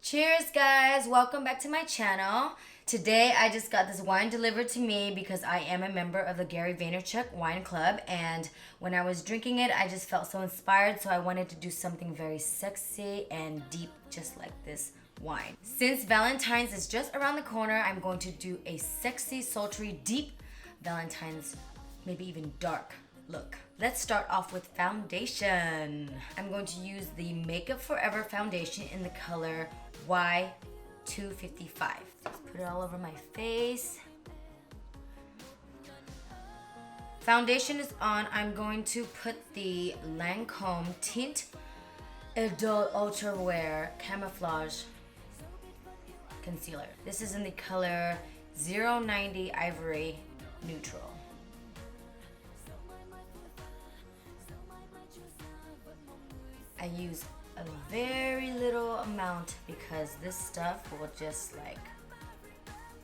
Cheers guys, welcome back to my channel. Today I just got this wine delivered to me because I am a member of the Gary Vaynerchuk wine club, and when I was drinking it I just felt so inspired, so I wanted to do something very sexy and deep just like this wine. Since Valentine's is just around the corner, I'm going to do a sexy, sultry, deep Valentine's, maybe even dark look. Let's start off with foundation. I'm going to use the Makeup Forever foundation in the color Y255. Just put it all over my face. Foundation is on. I'm going to put the Lancome TEINT IDOLE Ultra Wear Camouflage Concealer. This is in the color 090 Ivory Neutral. I use a very little amount because this stuff will just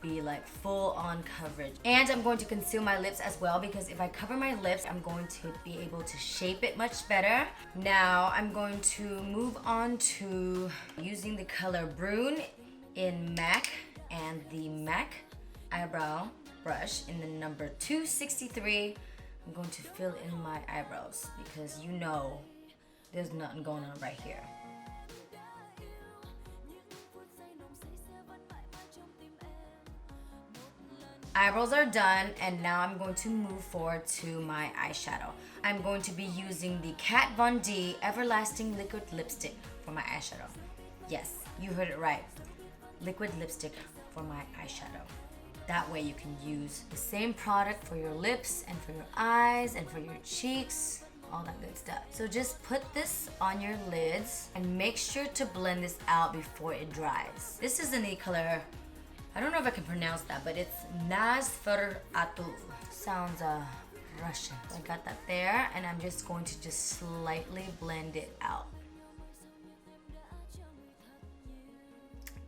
be full on coverage. And I'm going to conceal my lips as well, because if I cover my lips, I'm going to be able to shape it much better. Now I'm going to move on to using the color Brune in MAC and the MAC eyebrow brush in the number 263. I'm going to fill in my eyebrows because you know there's nothing going on right here. Eyebrows are done, and now I'm going to move forward to my eyeshadow. I'm going to be using the Kat Von D Everlasting Liquid Lipstick for my eyeshadow. Yes, you heard it right. Liquid lipstick for my eyeshadow. That way you can use the same product for your lips and for your eyes and for your cheeks, all that good stuff. So just put this on your lids and make sure to blend this out before it dries. This is in the color, I don't know if I can pronounce that, but it's Nosferatu. Sounds Russian. So I got that there, and I'm just going to just slightly blend it out.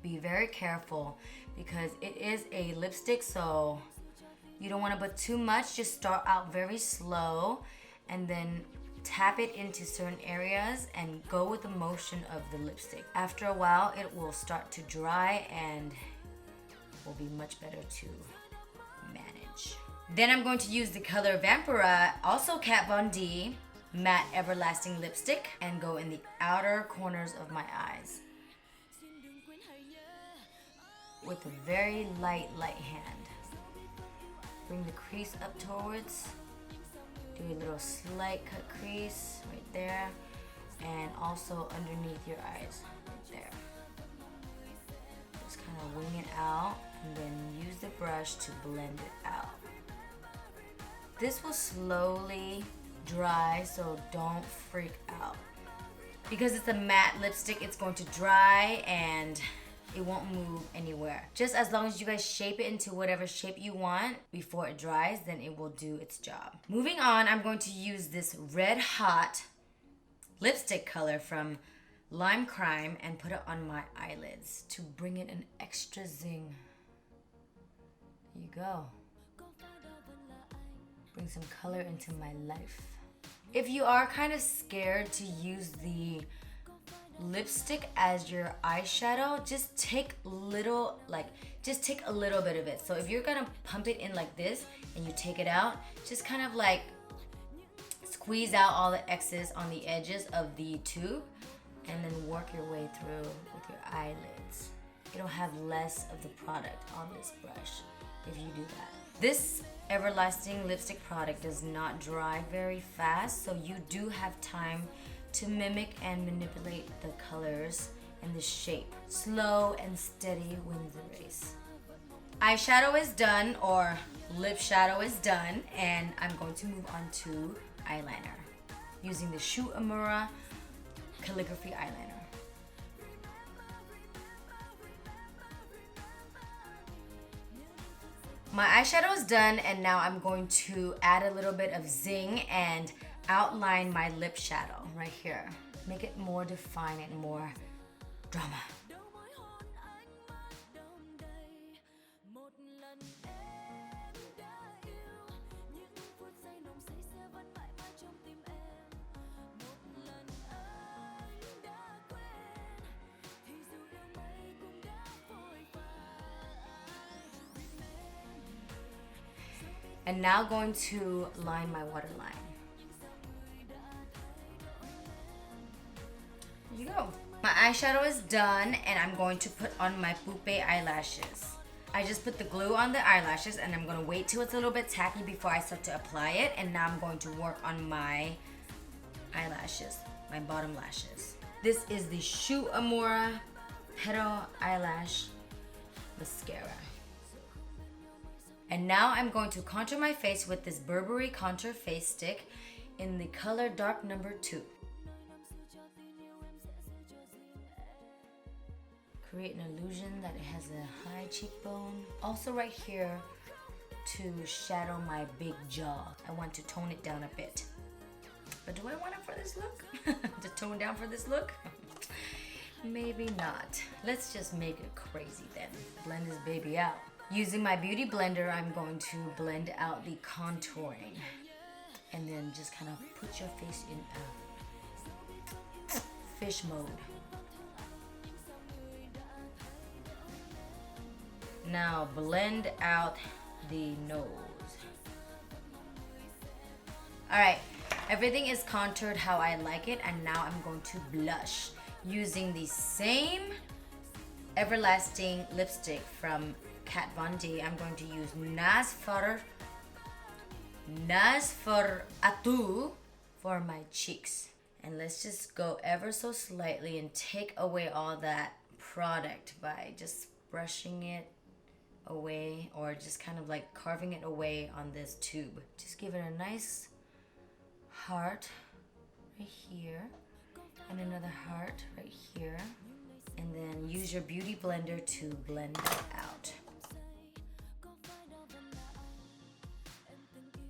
Be very careful because it is a lipstick, so you don't want to put too much. Just start out very slow and then tap it into certain areas and go with the motion of the lipstick. After a while, it will start to dry and will be much better to manage. Then I'm going to use the color Vampira, also Kat Von D, Matte Everlasting Lipstick, and go in the outer corners of my eyes with a very light hand. Bring the crease up towards. Do a little slight cut crease right there, and also underneath your eyes right there. Just kind of wing it out and then use the brush to blend it out. This will slowly dry, so don't freak out. Because it's a matte lipstick, it's going to dry and it won't move anywhere. Just as long as you guys shape it into whatever shape you want before it dries, then it will do its job. Moving on, I'm going to use this Red Hot lipstick color from Lime Crime and put it on my eyelids to bring it an extra zing. There you go. Bring some color into my life. If you are kind of scared to use the lipstick as your eyeshadow, just take a little bit of it. So if you're gonna pump it in like this and you take it out, just kind of squeeze out all the excess on the edges of the tube and then work your way through with your eyelids. It'll have less of the product on this brush if you do that. This Everlasting lipstick product does not dry very fast, so you do have time to mimic and manipulate the colors and the shape. Slow and steady wins the race. Eyeshadow is done, or lip shadow is done, and I'm going to move on to eyeliner using the Shu Uemura Calligraphy Eyeliner. My eyeshadow is done, and now I'm going to add a little bit of zing and outline my lip shadow right here. Make it more defined and more drama. And now going to line my waterline. There you go. My eyeshadow is done and I'm going to put on my Poupee eyelashes. I just put the glue on the eyelashes and I'm gonna wait till it's a little bit tacky before I start to apply it. And now I'm going to work on my eyelashes, my bottom lashes. This is the Shu Uemura Petal Eyelash Mascara. And now I'm going to contour my face with this Burberry Contour Face Stick in the color Dark Number 2. Create an illusion that it has a high cheekbone. Also right here to shadow my big jaw. I want to tone it down a bit. But do I want it for this look? To tone down for this look? Maybe not. Let's just make it crazy then. Blend this baby out. Using my beauty blender, I'm going to blend out the contouring. And then just kind of put your face in fish mode. Now blend out the nose. Alright, everything is contoured how I like it, and now I'm going to blush using the same everlasting lipstick from Kat Von D. I'm going to use Nosferatu for my cheeks. And let's just go ever so slightly and take away all that product by just brushing it away, or just kind of like carving it away on this tube. Just give it a nice heart right here and another heart right here, and then use your beauty blender to blend it out.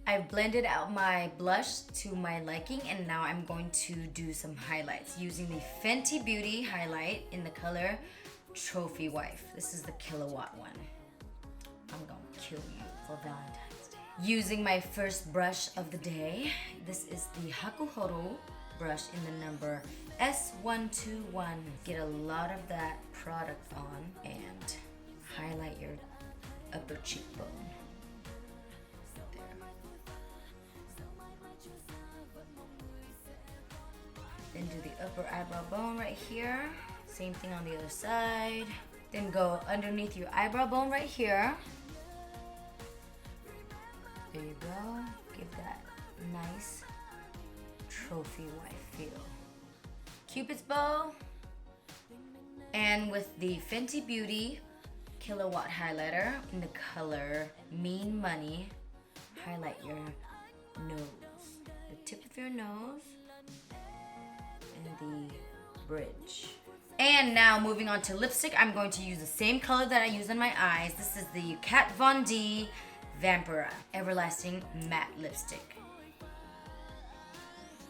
I've blended out my blush to my liking, and now I'm going to do some highlights using the Fenty Beauty highlight in the color Trophy Wife. This is the Killawatt one. I'm gonna kill you for Valentine's Day. Using my first brush of the day, this is the Hakuhoru brush in the number S121. Get a lot of that product on and highlight your upper cheekbone. There. Then do the upper eyebrow bone right here. Same thing on the other side. Then go underneath your eyebrow bone right here. There you go. Give that nice trophy wife feel. Cupid's bow. And with the Fenty Beauty Killawatt highlighter in the color Mean Money, highlight your nose. The tip of your nose and the bridge. And now moving on to lipstick, I'm going to use the same color that I use on my eyes. This is the Kat Von D Vampira Everlasting Matte Lipstick.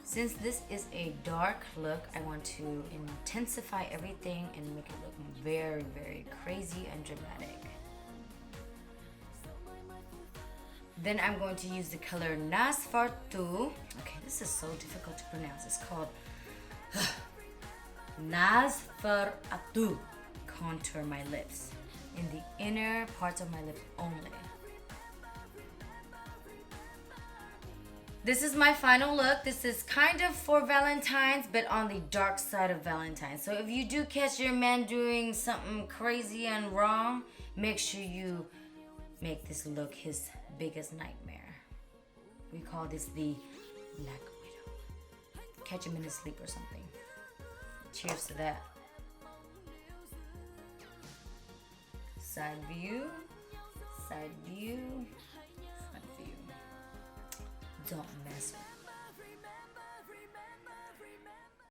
Since this is a dark look, I want to intensify everything and make it look very, very crazy and dramatic. Then I'm going to use the color Nosferatu. Okay, this is so difficult to pronounce. It's called Nosferatu. Contour my lips in the inner parts of my lip only. This is my final look. This is kind of for Valentine's, but on the dark side of Valentine's. So if you do catch your man doing something crazy and wrong, make sure you make this look his biggest nightmare. We call this the Black Widow. Catch him in his sleep or something. Cheers to that. Side view, side view, front view. Don't mess with